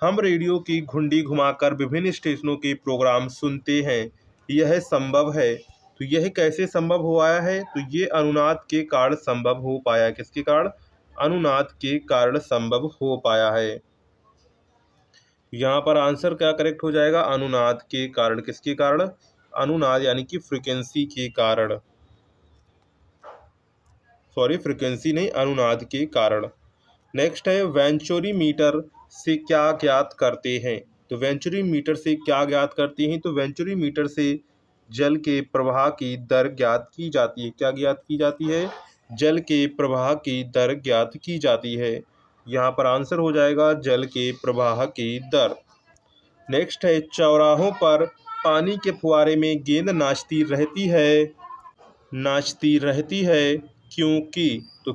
हम रेडियो की घुंडी घुमाकर विभिन्न स्टेशनों के प्रोग्राम सुनते हैं, यह संभव है। तो यह कैसे संभव हुआ है? तो ये अनुनाद के कारण संभव हो पाया। किसके कारण? अनुनाद के कारण संभव हो पाया है। यहाँ पर आंसर क्या करेक्ट हो जाएगा? अनुनाद के कारण। किसके कारण? अनुनाद यानी कि फ्रीक्वेंसी के कारण। सॉरी, फ्रीक्वेंसी नहीं, अनुनाद के कारण। नेक्स्ट है वेंचुरी मीटर से क्या ज्ञात करते हैं? तो वेंचुरी मीटर से क्या ज्ञात करते हैं? तो वेंचुरी मीटर से जल के प्रवाह की दर ज्ञात की जाती है। क्या ज्ञात की जाती है? जल के प्रवाह की दर ज्ञात की जाती है। यहाँ पर आंसर हो जाएगा जल के प्रवाह की दर। नेक्स्ट है चौराहों पर पानी के फुहारे में गेंद नाचती रहती है क्योंकि? तो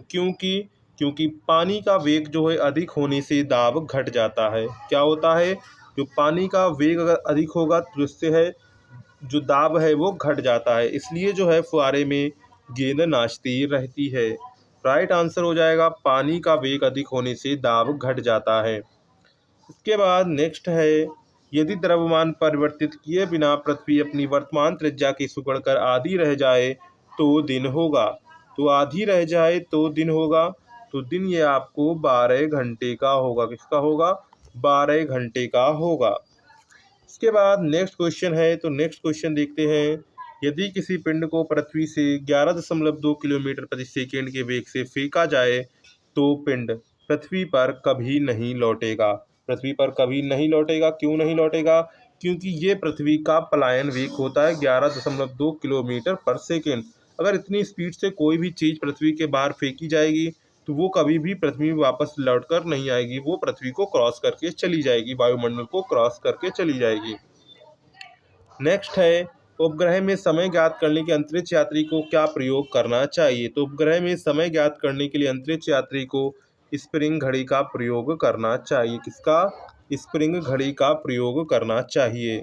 क्योंकि पानी का वेग जो है अधिक होने से दाब घट जाता है। क्या होता है? जो पानी का वेग अगर अधिक होगा तो इससे है जो दाब है वो घट जाता है, इसलिए जो है फुहारे में गेंद नाचती रहती है। राइट आंसर हो जाएगा पानी का वेग अधिक होने से दाब घट जाता है। इसके बाद नेक्स्ट है यदि द्रव्यमान परिवर्तित किए बिना पृथ्वी अपनी वर्तमान त्रिज्या की सिकुड़कर आधी रह जाए तो दिन होगा। तो आधी रह जाए तो दिन होगा। तो दिन ये आपको 12 घंटे का होगा। किसका होगा? 12 घंटे का होगा। इसके बाद नेक्स्ट क्वेश्चन है, तो नेक्स्ट क्वेश्चन देखते हैं। यदि किसी पिंड को पृथ्वी से 11.2 किलोमीटर प्रति सेकेंड के वेग से फेंका जाए तो पिंड पृथ्वी पर कभी नहीं लौटेगा। पृथ्वी पर कभी नहीं लौटेगा। क्यों नहीं लौटेगा? क्योंकि ये पृथ्वी का पलायन वेग होता है 11.2 किलोमीटर पर सेकेंड। अगर इतनी स्पीड से कोई भी चीज़ पृथ्वी के बाहर फेंकी जाएगी तो वो कभी भी पृथ्वी में वापस लौटकर नहीं आएगी, वो पृथ्वी को क्रॉस करके चली जाएगी, वायुमंडल को क्रॉस करके चली जाएगी। नेक्स्ट है उपग्रह में समय ज्ञात करने के अंतरिक्ष यात्री को क्या प्रयोग करना चाहिए? तो उपग्रह में समय ज्ञात करने के लिए अंतरिक्ष यात्री को स्प्रिंग घड़ी का प्रयोग करना चाहिए। किसका? स्प्रिंग घड़ी का प्रयोग करना चाहिए।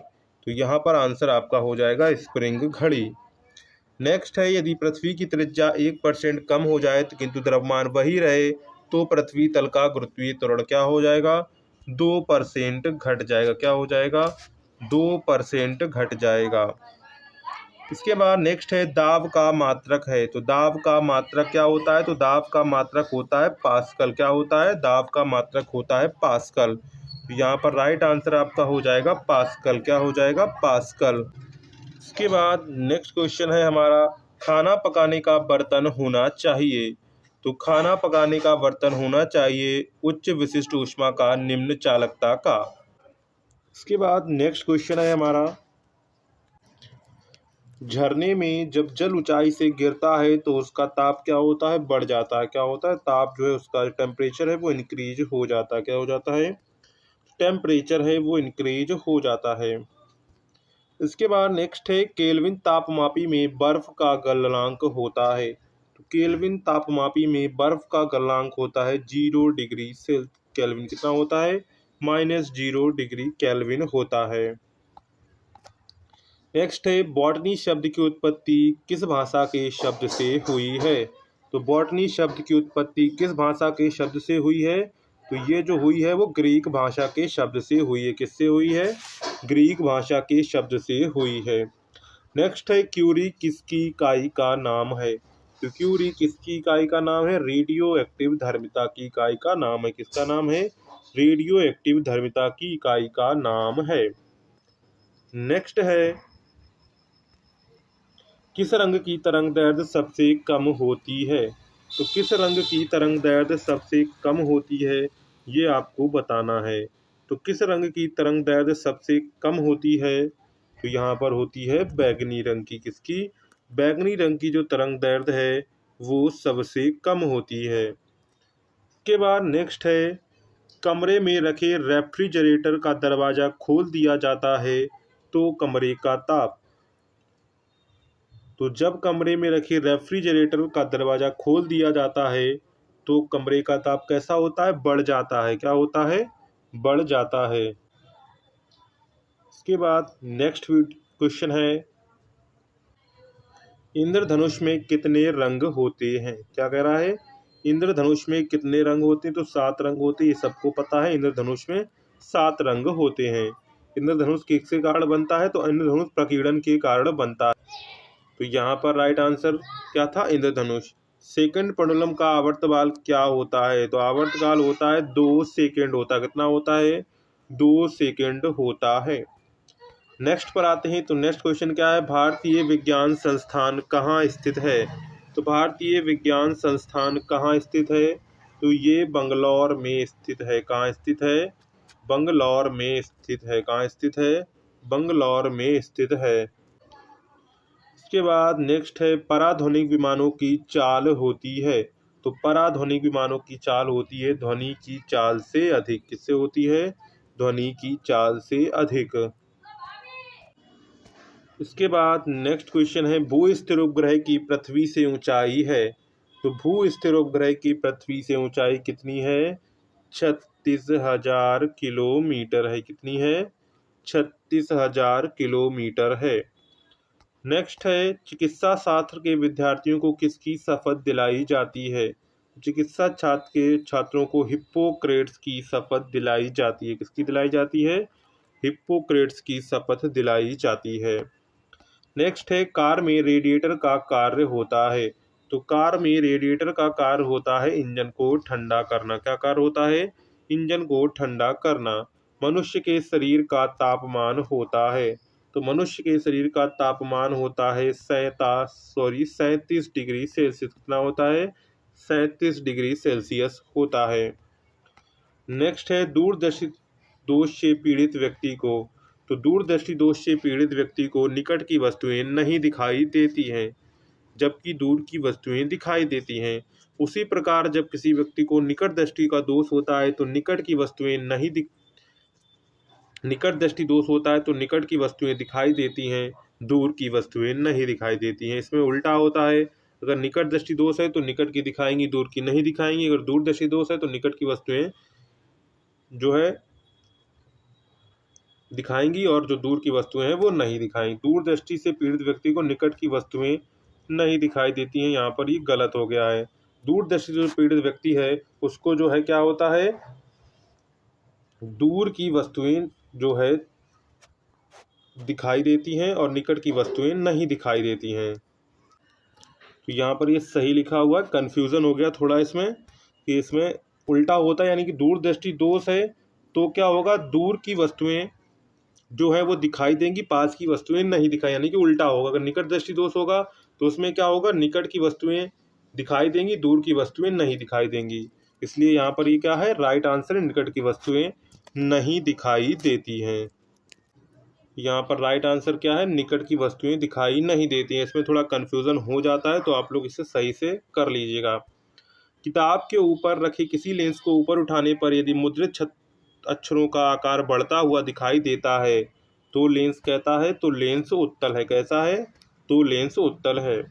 तो यहाँ पर आंसर आपका हो जाएगा स्प्रिंग घड़ी। नेक्स्ट है यदि पृथ्वी की त्रिज्या 1% कम हो जाए तो किंतु द्रव्यमान वही रहे तो पृथ्वी तल का गुरुत्वीय त्वरण क्या हो जाएगा? 2% घट जाएगा। क्या हो जाएगा? 2% घट जाएगा। इसके बाद नेक्स्ट है दाब का मात्रक है। तो दाब का मात्रक क्या होता है? तो दाब का मात्रक होता है पास्कल। क्या होता है? दाब का मात्रक होता है पास्कल। तो यहाँ पर राइट आंसर आपका हो जाएगा पास्कल। क्या हो जाएगा? पास्कल। इसके बाद नेक्स्ट क्वेश्चन है हमारा, खाना पकाने का बर्तन होना चाहिए। तो खाना पकाने का बर्तन होना चाहिए उच्च विशिष्ट ऊष्मा का, निम्न चालकता का। इसके बाद नेक्स्ट क्वेश्चन है हमारा, झरने में जब जल ऊंचाई से गिरता है तो उसका ताप क्या होता है? बढ़ जाता है। क्या होता है? ताप जो है उसका टेम्परेचर है वो इंक्रीज हो जाता है। क्या हो जाता है? टेम्परेचर है वो इंक्रीज हो जाता है। इसके बाद नेक्स्ट है केल्विन तापमापी में बर्फ का गलनांक होता है। तो केल्विन तापमापी में बर्फ का गलनांक होता है 0 डिग्री सेल्सियस। केल्विन कितना होता है? -0 डिग्री केल्विन होता है। नेक्स्ट है बॉटनी शब्द की उत्पत्ति किस भाषा के शब्द से हुई है? तो बॉटनी शब्द की उत्पत्ति किस भाषा के शब्द से हुई है? तो ये जो हुई है वो ग्रीक भाषा के शब्द से हुई है। किससे हुई है? ग्रीक भाषा के शब्द से हुई है। नेक्स्ट है क्यूरी किसकी इकाई का नाम है? तो क्यूरी किसकी इकाई का नाम है? रेडियो एक्टिव धर्मिता की इकाई का नाम है। किसका नाम है? रेडियो एक्टिव धर्मिता की इकाई का नाम है। नेक्स्ट है किस रंग की तरंग दैर्ध्य सबसे कम होती है? तो किस रंग की तरंग दैर्ध्य सबसे कम होती है ये आपको बताना है। तो किस रंग की तरंग दैर्ध्य सबसे कम होती है? तो यहाँ पर होती है बैगनी रंग की। किसकी? बैगनी रंग की जो तरंग दैर्ध्य है वो सबसे कम होती है। इसके बाद नेक्स्ट है कमरे में रखे रेफ्रिजरेटर का दरवाज़ा खोल दिया जाता है तो कमरे का ताप। तो जब कमरे में रखे रेफ्रिजरेटर का दरवाज़ा खोल दिया जाता है तो कमरे का ताप कैसा होता है? बढ़ जाता है। क्या होता है? बढ़ जाता है। इसके बाद नेक्स्ट क्वेश्चन है इंद्रधनुष में कितने रंग होते हैं? क्या कह रहा है? इंद्रधनुष में कितने रंग होते हैं? तो 7 रंग होते हैं। ये सबको पता है इंद्रधनुष में 7 रंग होते हैं। इंद्रधनुष किसके कारण बनता है? तो इंद्रधनुष प्रकीर्णन के कारण बनता है। तो यहाँ पर राइट आंसर क्या था? इंद्रधनुष। सेकंड पेंडुलम का आवर्तकाल क्या होता है? तो आवर्तकाल होता है 2 सेकंड होता है। कितना होता है? 2 सेकंड होता है। नेक्स्ट पर आते हैं। तो नेक्स्ट क्वेश्चन क्या है? भारतीय विज्ञान संस्थान कहाँ स्थित है? तो भारतीय विज्ञान संस्थान कहाँ स्थित है? तो ये बंगलौर में स्थित है। कहाँ स्थित है? बंगलौर में स्थित है। कहाँ स्थित है? बंगलौर में स्थित है। इसके बाद नेक्स्ट है, पराध्वनिक विमानों की चाल होती है। तो पराध्वनिक विमानों की चाल होती है ध्वनि की चाल से अधिक। किससे होती है? ध्वनि की चाल से अधिक। इसके बाद नेक्स्ट क्वेश्चन है, भू स्थिर उपग्रह की पृथ्वी से ऊंचाई है। तो भू स्थिर उपग्रह की पृथ्वी से ऊंचाई कितनी है? 36,000 किलोमीटर है। कितनी है? 36,000 किलोमीटर है। नेक्स्ट है, चिकित्सा शास्त्र के विद्यार्थियों को किसकी शपथ दिलाई जाती है? चिकित्सा छात्र के छात्रों को हिप्पोक्रेट्स की शपथ दिलाई जाती है। किसकी दिलाई जाती है? हिप्पोक्रेट्स की शपथ दिलाई जाती है। नेक्स्ट है, कार में रेडिएटर का कार्य होता है। तो कार में रेडिएटर का कार्य होता है इंजन को ठंडा करना। क्या कार्य होता है? इंजन को ठंडा करना। मनुष्य के शरीर का तापमान होता है। तो मनुष्य के शरीर का तापमान होता है 37 डिग्री सेल्सियस। कितना होता है? 37 डिग्री सेल्सियस होता है। नेक्स्ट है, दूरदर्शी दोष से पीड़ित व्यक्ति को। तो दूरदृष्टि दोष से पीड़ित व्यक्ति को निकट की वस्तुएं नहीं दिखाई देती हैं, जबकि दूर की वस्तुएं दिखाई देती हैं। उसी प्रकार जब किसी व्यक्ति को निकट दृष्टि का दोष होता है तो निकट की वस्तुएं नहीं निकट दृष्टि दोष होता है तो निकट की वस्तुएं दिखाई देती हैं, दूर की वस्तुएं नहीं दिखाई देती हैं। इसमें उल्टा होता है, अगर निकट दृष्टि दोष है तो निकट की दिखाएंगी, दूर की नहीं दिखाएंगी। अगर दूर दृष्टि दोष है तो निकट की वस्तुएं जो है दिखाएंगी और जो दूर की वस्तुएं हैं वो नहीं दिखाएंगी। दूर दृष्टि से पीड़ित व्यक्ति को निकट की वस्तुएं नहीं दिखाई देती हैं। यहाँ पर ये गलत हो गया है। दूर दृष्टि जो पीड़ित व्यक्ति है उसको जो है क्या होता है? दूर की वस्तुएं जो है दिखाई देती हैं और निकट की वस्तुएं नहीं दिखाई देती हैं। तो यहाँ पर ये सही लिखा हुआ है। कन्फ्यूज़न हो गया थोड़ा इसमें कि इसमें उल्टा होता है, यानी कि दूर दृष्टि दोष है तो क्या होगा? दूर की वस्तुएं जो है वो दिखाई देंगी, पास की वस्तुएं नहीं दिखाई, यानी कि उल्टा होगा। अगर निकट दृष्टि दोष होगा तो उसमें क्या होगा? निकट की वस्तुएं दिखाई देंगी, दूर की वस्तुएं नहीं दिखाई देंगी। इसलिए यहाँ पर ये क्या है? राइट आंसर, निकट की वस्तुएं नहीं दिखाई देती हैं। यहाँ पर राइट आंसर क्या है? निकट की वस्तुएं दिखाई नहीं देती हैं। इसमें थोड़ा कन्फ्यूज़न हो जाता है तो आप लोग इसे सही से कर लीजिएगा। किताब के ऊपर रखे किसी लेंस को ऊपर उठाने पर यदि मुद्रित अक्षरों का आकार बढ़ता हुआ दिखाई देता है तो लेंस कहता है? तो लेंस उत्तल है। कैसा है? तो लेंस उत्तल है।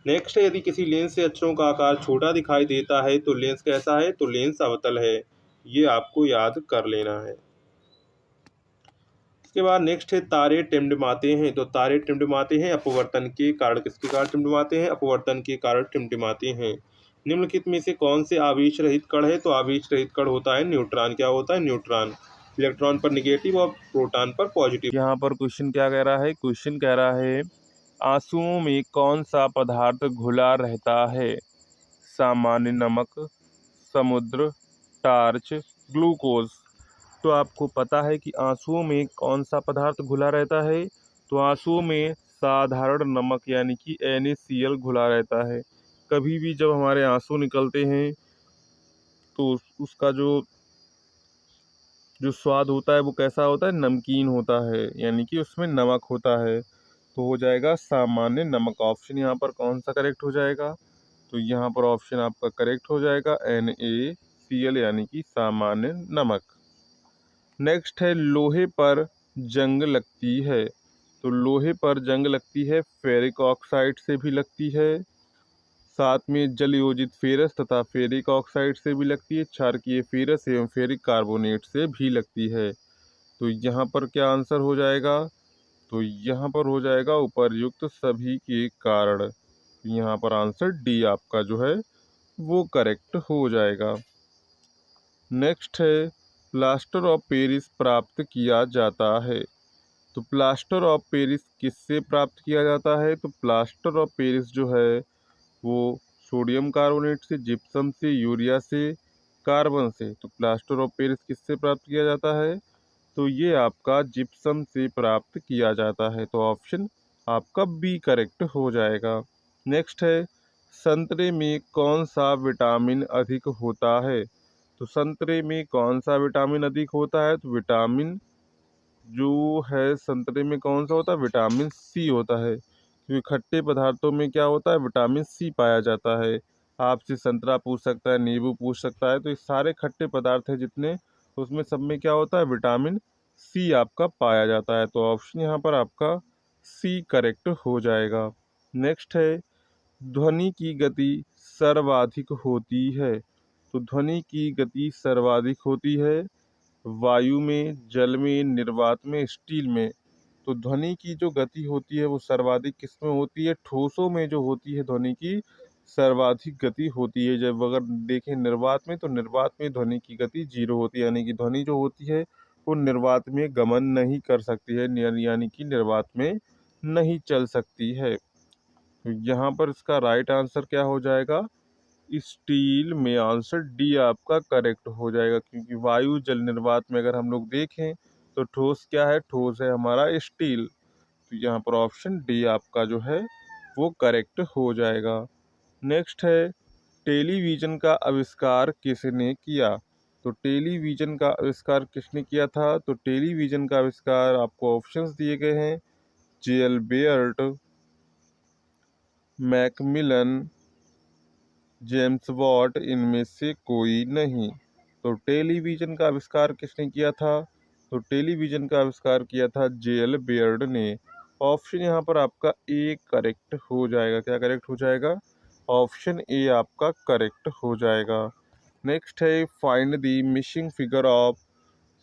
नेक्स्ट है, यदि किसी लेंस से अक्षरों का आकार छोटा दिखाई देता है तो लेंस कैसा है? तो लेंस अवतल है। ये आपको याद कर लेना है। इसके बाद नेक्स्ट है, तारे टिमटिमाते हैं। तो तारे टिमटिमाते हैं अपवर्तन के कारण। किसके कारण टिमटिमाते हैं? अपवर्तन के कारण टिमटिमाते हैं। निम्नलिखित में से कौन से आवेश रहित कण है? तो आवेश रहित कण होता है न्यूट्रॉन। क्या होता है? न्यूट्रॉन। इलेक्ट्रॉन पर निगेटिव और प्रोटॉन पर पॉजिटिव। यहाँ पर क्वेश्चन क्या कह रहा है? क्वेश्चन कह रहा है, आंसुओं में कौन सा पदार्थ घुला रहता है? सामान्य नमक, समुद्र, टार्च, ग्लूकोज। तो आपको पता है कि आंसुओं में कौन सा पदार्थ घुला रहता है? तो आंसुओं में साधारण नमक यानी कि NaCl घुला रहता है। कभी भी जब हमारे आंसू निकलते हैं तो उसका जो जो स्वाद होता है वो कैसा होता है? नमकीन होता है, यानी कि उसमें नमक होता है। तो हो जाएगा सामान्य नमक। ऑप्शन यहाँ पर कौन सा करेक्ट हो जाएगा? तो यहाँ पर ऑप्शन आपका करेक्ट हो जाएगा NaCl, यानी कि सामान्य नमक। नेक्स्ट है, लोहे पर जंग लगती है। तो लोहे पर जंग लगती है फेरिक ऑक्साइड से भी लगती है, साथ में जल योजित फेरस तथा फेरिक ऑक्साइड से भी लगती है, क्षारकीय फेरस एवं फेरिक कार्बोनेट से भी लगती है। तो यहाँ पर क्या आंसर हो जाएगा? तो यहाँ पर हो जाएगा उपर्युक्त सभी के कारण। यहाँ पर आंसर डी आपका जो है वो करेक्ट हो जाएगा। नेक्स्ट है, प्लास्टर ऑफ पेरिस प्राप्त किया जाता है? तो प्लास्टर ऑफ पेरिस किससे प्राप्त किया जाता है? तो प्लास्टर ऑफ पेरिस जो है वो सोडियम कार्बोनेट से, जिप्सम से, यूरिया से, कार्बन से। तो प्लास्टर ऑफ पेरिस किससे प्राप्त किया जाता है? तो ये आपका जिप्सम से प्राप्त किया जाता है। तो ऑप्शन आपका बी करेक्ट हो जाएगा। नेक्स्ट है, संतरे में कौन सा विटामिन अधिक होता है? तो संतरे में कौन सा विटामिन अधिक होता है? तो विटामिन जो है संतरे में कौन सा होता है? विटामिन सी होता है, क्योंकि खट्टे पदार्थों में क्या होता है? विटामिन सी पाया जाता है। आपसे संतरा पूछ सकता है, नींबू पूछ सकता है, तो ये सारे खट्टे पदार्थ हैं जितने, उसमें सब में क्या होता है? विटामिन सी आपका पाया जाता है। तो ऑप्शन यहाँ पर आपका सी करेक्ट हो जाएगा। नेक्स्ट है, ध्वनि की गति सर्वाधिक होती है? तो ध्वनि की गति सर्वाधिक होती है वायु में, जल में, निर्वात में, स्टील में। तो ध्वनि की जो गति होती है वो सर्वाधिक किस में होती है? ठोसों में जो होती है ध्वनि की सर्वाधिक गति होती है। जब अगर देखें निर्वात में, तो निर्वात में ध्वनि की गति 0 होती है, यानी कि ध्वनि जो होती है वो निर्वात में गमन नहीं कर सकती है, यानी कि निर्वात में नहीं चल सकती है। तो यहाँ पर इसका राइट आंसर क्या हो जाएगा? स्टील में आंसर डी आपका करेक्ट हो जाएगा, क्योंकि वायु जल निर्वात में अगर हम लोग देखें तो ठोस क्या है? ठोस है हमारा स्टील। तो यहाँ पर ऑप्शन डी आपका जो है वो करेक्ट हो जाएगा। नेक्स्ट है, टेलीविज़न का आविष्कार किसने किया? तो टेलीविज़न का आविष्कार किसने किया था? तो टेलीविज़न का आविष्कार आपको ऑप्शंस दिए गए हैं, जे.एल. बेयर्ट, मैकमिलन, जेम्स वॉट, इनमें से कोई नहीं। तो टेलीविज़न का आविष्कार किसने किया था? तो टेलीविज़न का आविष्कार किया था जे.एल. बेयर्ड ने। ऑप्शन यहाँ पर आपका ए करेक्ट हो जाएगा। क्या करेक्ट हो जाएगा? ऑप्शन ए आपका करेक्ट हो जाएगा। नेक्स्ट है, find the missing figure of.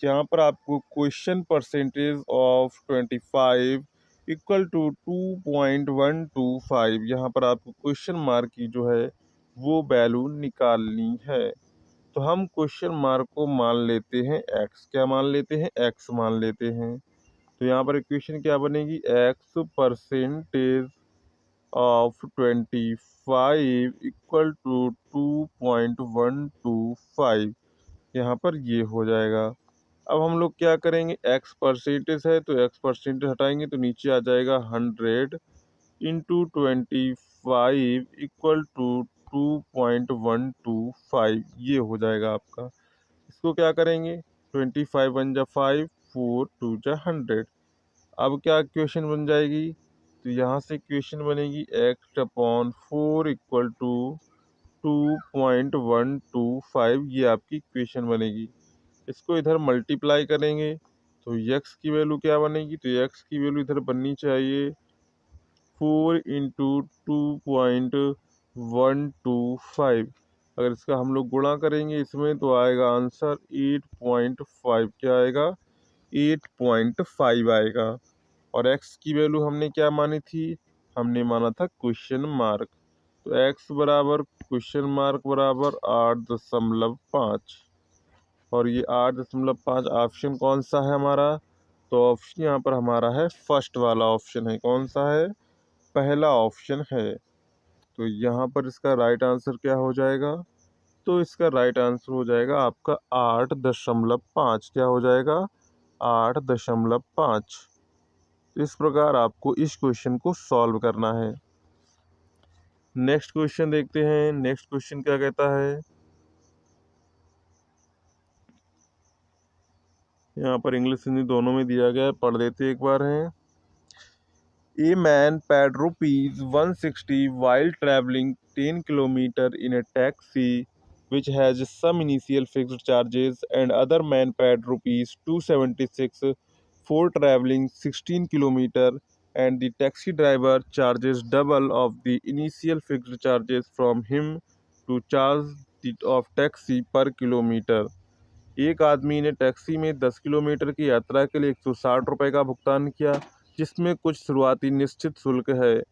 यहाँ पर आपको question percentage of 25 equal to 2.125, यहाँ पर आपको क्वेश्चन मार्क की जो है वो वैल्यू निकालनी है। तो हम क्वेश्चन मार्क को मान लेते हैं एक्स। क्या मान लेते हैं? एक्स मान लेते हैं। तो यहाँ पर इक्वेशन क्या बनेगी? X percentage of 25 equal to 2.125, यहाँ पर ये हो जाएगा। अब हम लोग क्या करेंगे? एक्स परसेंटेज है तो एक्स परसेंटेज हटाएंगे तो नीचे आ जाएगा 100 इंटू 25 इक्वल टू 2.125, ये हो जाएगा आपका। इसको क्या करेंगे? 25 वन जा 5, 4 टू जा 100। अब क्या क्वेश्चन बन जाएगी? तो यहाँ से क्वेश्चन बनेगी एक्स अपॉन 4 इक्वल टू 2.125, ये आपकी क्वेश्चन बनेगी। इसको इधर मल्टीप्लाई करेंगे तो यक्स की वैल्यू क्या बनेगी? तो यक्स की वैल्यू इधर बननी चाहिए 4 इंटू 2.125। अगर इसका हम लोग गुणा करेंगे इसमें तो आएगा आंसर 8.5। क्या आएगा? 8.5 आएगा। और एक्स की वैल्यू हमने क्या मानी थी? हमने माना था क्वेश्चन मार्क। तो एक्स बराबर क्वेश्चन मार्क बराबर 8.5, और ये 8.5 ऑप्शन कौन सा है हमारा? तो ऑप्शन यहाँ पर हमारा है फर्स्ट वाला ऑप्शन है। कौन सा है? पहला ऑप्शन है। तो यहाँ पर इसका राइट आंसर क्या हो जाएगा? तो इसका राइट आंसर हो जाएगा आपका 8.5। क्या हो जाएगा? 8.5। इस प्रकार आपको इस क्वेश्चन को सॉल्व करना है। नेक्स्ट क्वेश्चन देखते हैं। नेक्स्ट क्वेश्चन क्या कहता है? यहाँ पर इंग्लिश हिंदी दोनों में दिया गया है, पढ़ देते एक बार हैं। A man paid rupees 160 while traveling 10 kilometers in a taxi which has some initial fixed charges, and other man paid rupees 276 for traveling 16 kilometers, and the taxi driver charges double of the initial fixed charges from him to charge the of taxi per kilometer. एक आदमी ने taxi में 10 kilometre की यात्रा के लिए 160 रुपये का भुगतान किया, जिसमें कुछ शुरुआती निश्चित शुल्क है,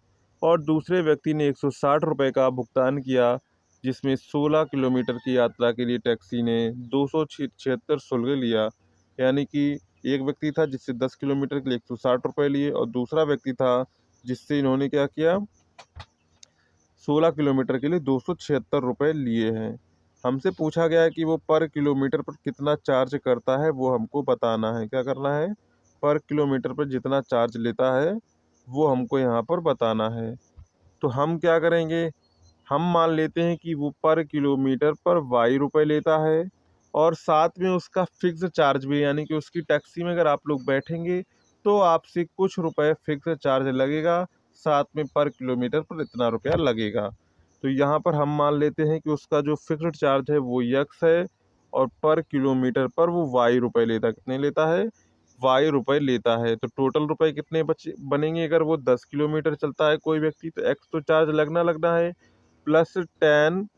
और दूसरे व्यक्ति ने 160 रुपये का भुगतान किया जिसमें 16 किलोमीटर की यात्रा के लिए टैक्सी ने 276 शुल्क लिया। यानी कि एक व्यक्ति था जिससे 10 किलोमीटर के लिए 160 रुपये लिए, और दूसरा व्यक्ति था जिससे इन्होंने क्या किया, 16 किलोमीटर के लिए 276 रुपये लिए हैं। हमसे पूछा गया है कि वो पर किलोमीटर पर कितना चार्ज करता है, वो हमको बताना है। क्या करना है, पर किलोमीटर पर जितना चार्ज लेता है वो हमको यहाँ पर बताना है। तो हम क्या करेंगे, हम मान लेते हैं कि वो पर किलोमीटर पर वाई रुपये लेता है, और साथ में उसका फिक्स चार्ज भी, यानी कि उसकी टैक्सी में अगर आप लोग बैठेंगे तो आपसे कुछ रुपए फिक्स चार्ज लगेगा, साथ में पर किलोमीटर पर इतना रुपया लगेगा। तो यहाँ पर हम मान लेते हैं कि उसका जो फिक्स्ड चार्ज है वो यक्स है, और पर किलोमीटर पर वो वाई रुपये लेता है। कितने लेता है, वाई रुपये लेता है। तो टोटल रुपए कितने बचे बनेंगे, अगर वो 10 किलोमीटर चलता है कोई व्यक्ति, तो एक्स तो चार्ज लगना है, प्लस 10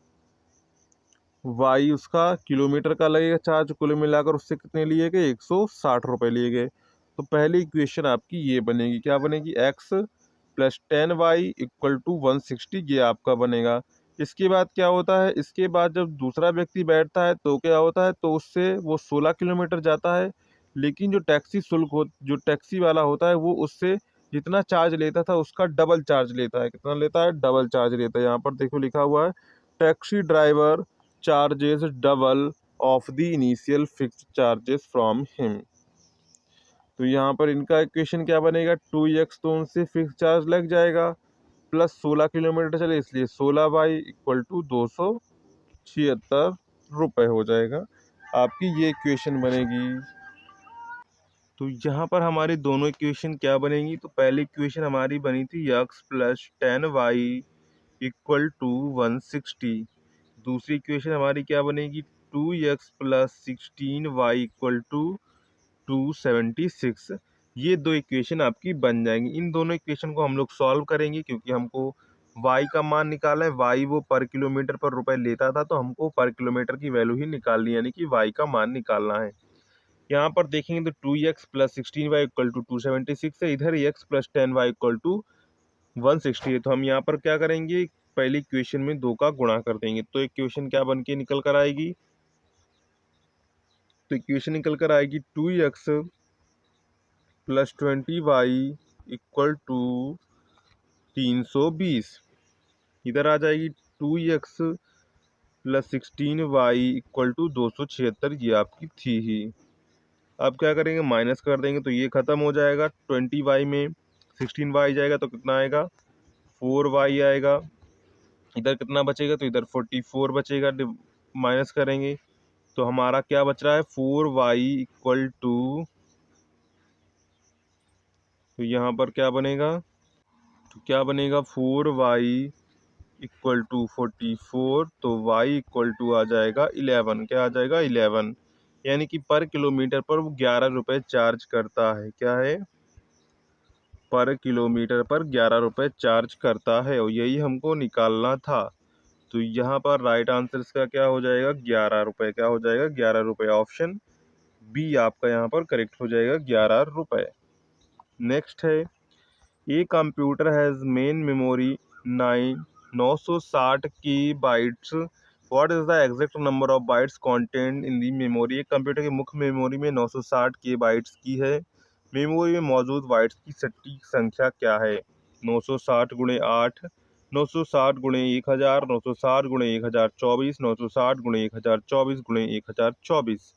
वाई उसका किलोमीटर का लगेगा चार्ज। कुल मिलाकर उससे कितने लिए गए, 160 रुपये लिए गए। तो पहली इक्वेशन आपकी ये बनेगी, क्या बनेगी, x plus 10 y equal to 160, ये आपका बनेगा। इसके बाद क्या होता है, इसके बाद जब दूसरा व्यक्ति बैठता है तो क्या होता है, तो उससे वो 16 किलोमीटर जाता है, लेकिन जो टैक्सी शुल्क हो, जो टैक्सी वाला होता है वो उससे जितना चार्ज लेता था उसका डबल चार्ज लेता है। कितना लेता है, डबल चार्ज लेता है। यहाँ पर देखो लिखा हुआ है, taxi driver charges double of the initial fixed charges from him. तो यहाँ पर इनका इक्वेशन क्या बनेगा, 2x, तो उनसे फिक्स चार्ज लग जाएगा, प्लस 16 किलोमीटर चले इसलिए 16 इक्वल टू 276 रुपये हो जाएगा। आपकी ये इक्वेशन बनेगी। तो यहाँ पर हमारी दोनों इक्वेशन क्या बनेंगी, तो पहली इक्वेशन हमारी बनी थी x plus 10y equal to 160। दूसरी इक्वेशन हमारी क्या बनेगी, 2x plus 16y equal to 276। ये दो इक्वेशन आपकी बन जाएंगी। इन दोनों इक्वेशन को हम लोग सॉल्व करेंगे, क्योंकि हमको y का मान निकालना है। y वो पर किलोमीटर पर रुपए लेता था, तो हमको पर किलोमीटर की वैल्यू ही निकालनी, यानी कि y का मान निकालना है। यहाँ पर देखेंगे तो 2x plus 16y equal to 276 है, इधर x plus 10y equal to 160 है। तो हम यहाँ पर क्या करेंगे, पहली इक्वेशन में 2 का गुणा कर देंगे, तो इक्वेशन क्या बन के निकल कर आएगी, तो इक्वेशन निकल कर आएगी 2x plus 20y equal to 320। इधर आ जाएगी 2x plus 16y equal to 276, ये आपकी थी ही। अब क्या करेंगे, माइनस कर देंगे तो ये खत्म हो जाएगा। 20y में 16y जाएगा तो कितना आएगा, 4y आएगा। इधर कितना बचेगा, तो इधर 44 बचेगा। माइनस करेंगे तो हमारा क्या बच रहा है, 4y इक्वल टू, तो यहाँ पर क्या बनेगा, तो क्या बनेगा, 4y इक्वल टू 44, तो y इक्वल टू आ जाएगा 11। क्या आ जाएगा, 11। यानी कि पर किलोमीटर पर वो 11 रुपये चार्ज करता है। क्या है, पर किलोमीटर पर 11 रुपये चार्ज करता है, और यही हमको निकालना था। तो यहाँ पर राइट आंसर इसका क्या हो जाएगा, 11 रुपये। क्या हो जाएगा, 11 रुपये। ऑप्शन बी आपका यहाँ पर करेक्ट हो जाएगा, 11 रुपये। नेक्स्ट है, a computer has main memory 960 की bytes, what is the exact number of bytes content in the memory. एक कंप्यूटर की मुख्य मेमोरी में 960 के बाइट्स की है। मेमोरी में मौजूद बाइट्स की सटीक संख्या क्या है, 960 गुणे 8, 960 गुणे 1000, 960 गुणे 1024, 960 गुणे 1024 गुणे 1024,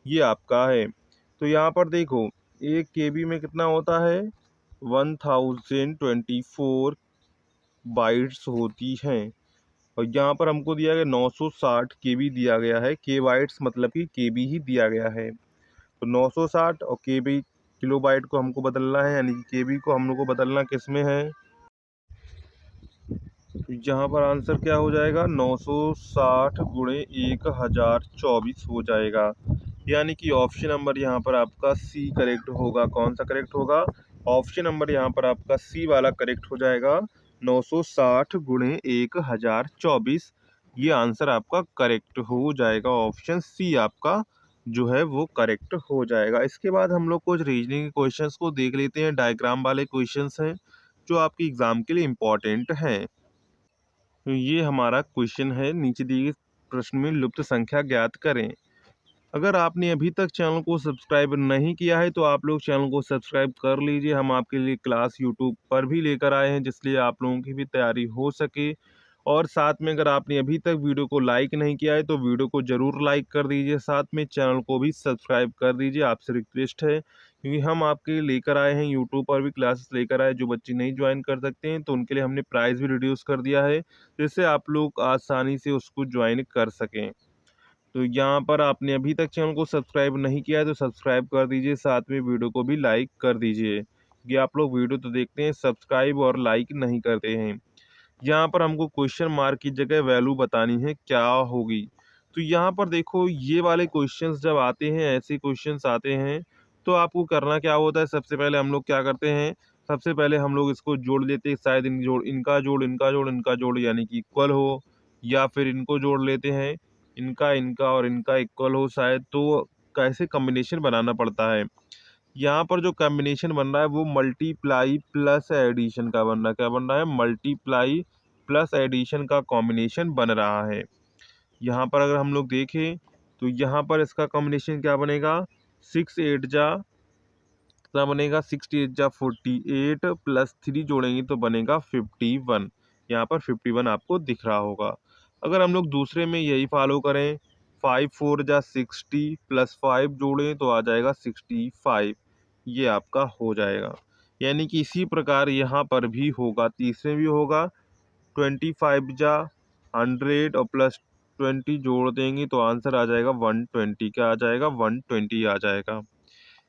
ये आपका है। तो यहाँ पर देखो, एक केबी में कितना होता है, 1024 बाइट्स होती हैं, और यहाँ पर हमको दिया गया 960 केबी दिया गया है। के बाइट्स मतलब कि केबी ही दिया गया है। तो 960 और केबी, किलो बाइट को हमको बदलना है, यानी कि केबी को हम लोग को बदलना किस में है। तो यहाँ पर आंसर क्या हो जाएगा, 960 गुणे 1024 हो जाएगा। यानी कि ऑप्शन नंबर यहाँ पर आपका सी करेक्ट होगा। कौन सा करेक्ट होगा, ऑप्शन नंबर यहाँ पर आपका सी वाला करेक्ट हो जाएगा, 960 गुणे 1024। ये आंसर आपका करेक्ट हो जाएगा। ऑप्शन सी आपका जो है वो करेक्ट हो जाएगा। इसके बाद हम लोग कुछ रीजनिंग के क्वेश्चंस को देख लेते हैं। डायग्राम वाले क्वेश्चंस हैं जो आपके एग्जाम के लिए इम्पोर्टेंट हैं। तो ये हमारा क्वेश्चन है। नीचे दिए गए प्रश्न में लुप्त संख्या ज्ञात करें। अगर आपने अभी तक चैनल को सब्सक्राइब नहीं किया है तो आप लोग चैनल को सब्सक्राइब कर लीजिए। हम आपके लिए क्लास यूट्यूब पर भी लेकर आए हैं जिसलिए आप लोगों की भी तैयारी हो सके। और साथ में अगर आपने अभी तक वीडियो को लाइक नहीं किया है तो वीडियो को ज़रूर लाइक कर दीजिए, साथ में चैनल को भी सब्सक्राइब कर दीजिए। आपसे रिक्वेस्ट है क्योंकि हम आपके लिए लेकर आए हैं, यूट्यूब पर भी क्लासेस लेकर आए। जो बच्चे नहीं ज्वाइन कर सकते हैं तो उनके लिए हमने प्राइस भी रिड्यूस कर दिया है जिससे आप लोग आसानी से उसको ज्वाइन कर सकें। तो यहाँ पर आपने अभी तक चैनल को सब्सक्राइब नहीं किया है तो सब्सक्राइब कर दीजिए, साथ में वीडियो को भी लाइक कर दीजिए। ये आप लोग वीडियो तो देखते हैं, सब्सक्राइब और लाइक नहीं करते हैं। यहाँ पर हमको क्वेश्चन मार्क की जगह वैल्यू बतानी है क्या होगी। तो यहाँ पर देखो ये वाले क्वेश्चंस जब आते हैं, ऐसे क्वेश्चंस आते हैं तो आपको करना क्या होता है। सबसे पहले हम लोग क्या करते हैं, सबसे पहले हम लोग इसको जोड़ लेते हैं। शायद इनका जोड़ इनका जोड़ इनका जोड़ यानी कि इक्वल हो, या फिर इनको जोड़ लेते हैं, इनका इनका और इनका इक्वल हो शायद। तो कैसे कॉम्बिनेशन बनाना पड़ता है। यहाँ पर जो कॉम्बिनेशन बन रहा है वो मल्टीप्लाई प्लस एडिशन का बन रहा है। क्या बन रहा है, मल्टीप्लाई प्लस एडिशन का कॉम्बिनेशन बन रहा है। यहाँ पर अगर हम लोग देखें तो यहाँ पर इसका कॉम्बिनेशन क्या बनेगा, 6 8 जा कितना बनेगा, 68 जा 48 प्लस 3 जोड़ेंगे तो बनेगा 51। यहाँ पर 51 आपको दिख रहा होगा। अगर हम लोग दूसरे में यही फॉलो करें, 5 4 जा 60 प्लस 5 जोड़ें तो आ जाएगा 65। ये आपका हो जाएगा। यानी कि इसी प्रकार यहाँ पर भी होगा, तीसरे भी होगा। 25 जा 100 और प्लस 20 जोड़ देंगे तो आंसर आ जाएगा 120। क्या आ जाएगा, 120 आ जाएगा।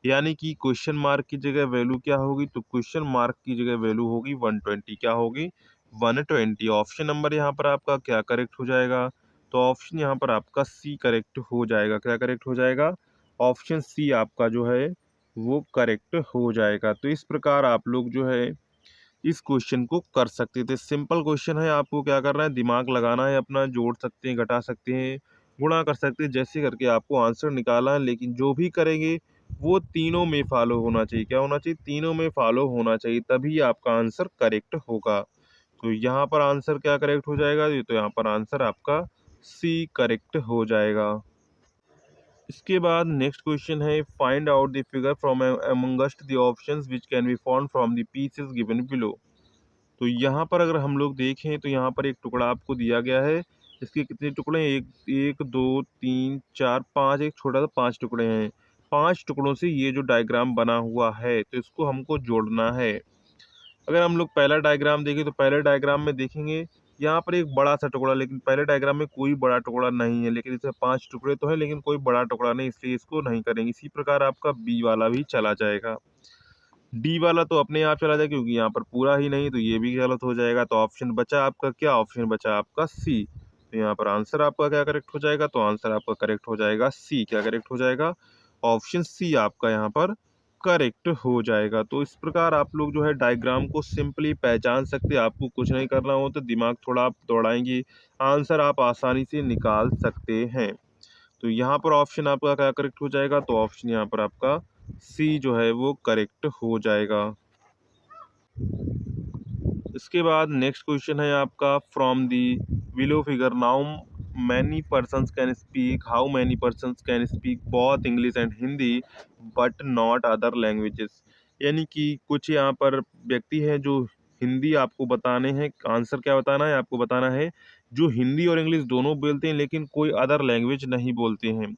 यानी कि क्वेश्चन मार्क की जगह वैल्यू क्या होगी, तो क्वेश्चन मार्क की जगह वैल्यू होगी 120। क्या होगी, 120। ऑप्शन नंबर यहाँ पर आपका क्या करेक्ट हो जाएगा, तो ऑप्शन यहाँ पर आपका सी करेक्ट हो जाएगा। क्या करेक्ट हो जाएगा, ऑप्शन सी आपका जो है वो करेक्ट हो जाएगा। तो इस प्रकार आप लोग जो है इस क्वेश्चन को कर सकते थे। सिंपल क्वेश्चन है, आपको क्या करना है, दिमाग लगाना है अपना, जोड़ सकते हैं, घटा सकते हैं, गुणा कर सकते हैं, जैसे करके आपको आंसर निकालना है। लेकिन जो भी करेंगे वो तीनों में फॉलो होना चाहिए। क्या होना चाहिए, तीनों में फॉलो होना चाहिए, तभी आपका आंसर करेक्ट होगा। तो यहाँ पर आंसर क्या करेक्ट हो जाएगा, ये तो यहाँ पर आंसर आपका सी करेक्ट हो जाएगा। इसके बाद नेक्स्ट क्वेश्चन है, find out the figure from amongst the options which can be found from the pieces given below. तो यहाँ पर अगर हम लोग देखें तो यहाँ पर एक टुकड़ा आपको दिया गया है। इसके कितने टुकड़े हैं, एक एक दो तीन चार पाँच, एक छोटा सा 5 टुकड़े हैं। 5 टुकड़ों से ये जो डायग्राम बना हुआ है तो इसको हमको जोड़ना है। अगर हम लोग पहला डायग्राम देखें तो पहले डायग्राम में देखेंगे यहाँ पर एक बड़ा सा टुकड़ा, लेकिन पहले डायग्राम में कोई बड़ा टुकड़ा नहीं है, लेकिन इसमें 5 टुकड़े तो है लेकिन कोई बड़ा टुकड़ा नहीं, इसलिए इसको नहीं करेंगे। इसी प्रकार आपका बी वाला भी चला जाएगा। डी वाला तो अपने आप चला जाएगा क्योंकि यहाँ पर पूरा ही नहीं, तो ये भी गलत हो जाएगा। तो ऑप्शन बचा आपका क्या, ऑप्शन बचा आपका सी। तो यहाँ पर आंसर आपका क्या करेक्ट हो जाएगा, तो आंसर आपका करेक्ट हो जाएगा सी। क्या करेक्ट हो जाएगा, ऑप्शन सी आपका यहाँ पर करेक्ट हो जाएगा। तो इस प्रकार आप लोग जो है डायग्राम को सिंपली पहचान सकते हैं। आपको कुछ नहीं करना हो तो दिमाग थोड़ा आप दौड़ाएंगे, आंसर आप आसानी से निकाल सकते हैं। तो यहाँ पर ऑप्शन आपका क्या करेक्ट हो जाएगा, तो ऑप्शन यहाँ पर आपका सी जो है वो करेक्ट हो जाएगा। इसके बाद नेक्स्ट क्वेश्चन है आपका, from the below figure now many persons can speak, how many persons can speak both English and Hindi but not other languages. यानी कि कुछ यहाँ पर व्यक्ति हैं जो हिंदी आपको बताने हैं, आंसर क्या बताना है आपको, बताना है जो हिंदी और इंग्लिश दोनों बोलते हैं लेकिन कोई अदर लैंग्वेज नहीं बोलते हैं।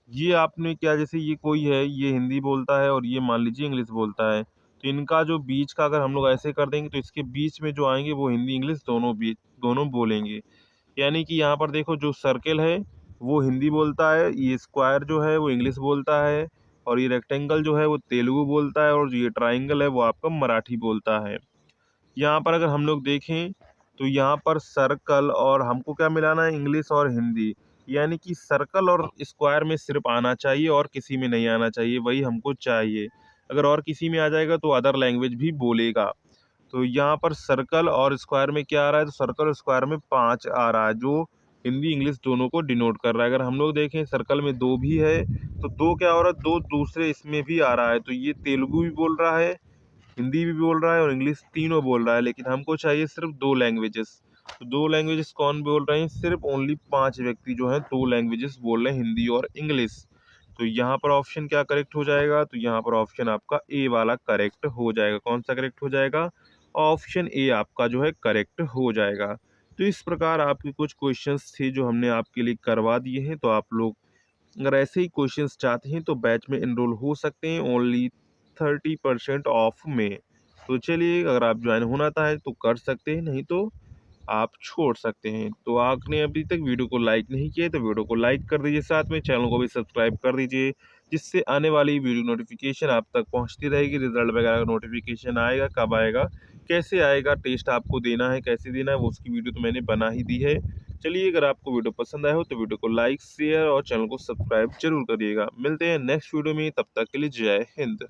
ये आपने क्या, जैसे ये कोई है, ये हिंदी बोलता है और ये मान लीजिए इंग्लिश बोलता है, तो इनका जो बीच का अगर हम लोग ऐसे कर देंगे तो इसके बीच में जो आएंगे वो हिंदी इंग्लिश दोनों बोलेंगे। यानी कि यहाँ पर देखो जो सर्कल है वो हिंदी बोलता है, ये स्क्वायर जो है वो इंग्लिश बोलता है, और ये रेक्टेंगल जो है वो तेलुगु बोलता है, और ये ट्राइंगल है वो आपका मराठी बोलता है। यहाँ पर अगर हम लोग देखें तो यहाँ पर सर्कल और हमको क्या मिलाना है, इंग्लिश और हिंदी। यानी कि सर्कल और स्क्वायर में सिर्फ आना चाहिए और किसी में नहीं आना चाहिए, वही हमको चाहिए। अगर और किसी में आ जाएगा तो अदर लैंग्वेज भी बोलेगा। तो यहाँ पर सर्कल और स्क्वायर में क्या आ रहा है, तो सर्कल और स्क्वायर में 5 आ रहा है जो हिंदी इंग्लिश दोनों को डिनोट कर रहा है। अगर हम लोग देखें सर्कल में 2 भी है तो 2 क्या हो रहा है, 2 दूसरे इसमें भी आ रहा है, तो ये तेलुगु भी बोल रहा है, हिंदी भी बोल रहा है और इंग्लिश, तीनों बोल रहा है, लेकिन हमको चाहिए सिर्फ 2 लैंग्वेजेस। तो 2 लैंग्वेजेस कौन बोल रहे हैं? सिर्फ ओनली 5 व्यक्ति जो हैं 2 लैंग्वेजेस बोल रहे हैं, हिंदी और इंग्लिश। तो यहाँ पर ऑप्शन क्या करेक्ट हो जाएगा? तो यहाँ पर ऑप्शन आपका ए वाला करेक्ट हो जाएगा। कौन सा करेक्ट हो जाएगा? ऑप्शन ए आपका जो है करेक्ट हो जाएगा। तो इस प्रकार आपके कुछ क्वेश्चंस थे जो हमने आपके लिए करवा दिए हैं। तो आप लोग अगर ऐसे ही क्वेश्चंस चाहते हैं तो बैच में एनरोल हो सकते हैं ओनली 30% ऑफ में। तो चलिए, अगर आप ज्वाइन होना चाहें तो कर सकते हैं, नहीं तो आप छोड़ सकते हैं। तो आपने अभी तक वीडियो को लाइक नहीं किया है तो वीडियो को लाइक कर दीजिए, साथ में चैनल को भी सब्सक्राइब कर दीजिए, जिससे आने वाली वीडियो नोटिफिकेशन आप तक पहुंचती रहेगी। रिजल्ट वगैरह का नोटिफिकेशन आएगा, कब आएगा, कैसे आएगा, टेस्ट आपको देना है, कैसे देना है, वो उसकी वीडियो तो मैंने बना ही दी है। चलिए, अगर आपको वीडियो पसंद आया हो तो वीडियो को लाइक शेयर और चैनल को सब्सक्राइब जरूर करिएगा। मिलते हैं नेक्स्ट वीडियो में, तब तक के लिए जय हिंद।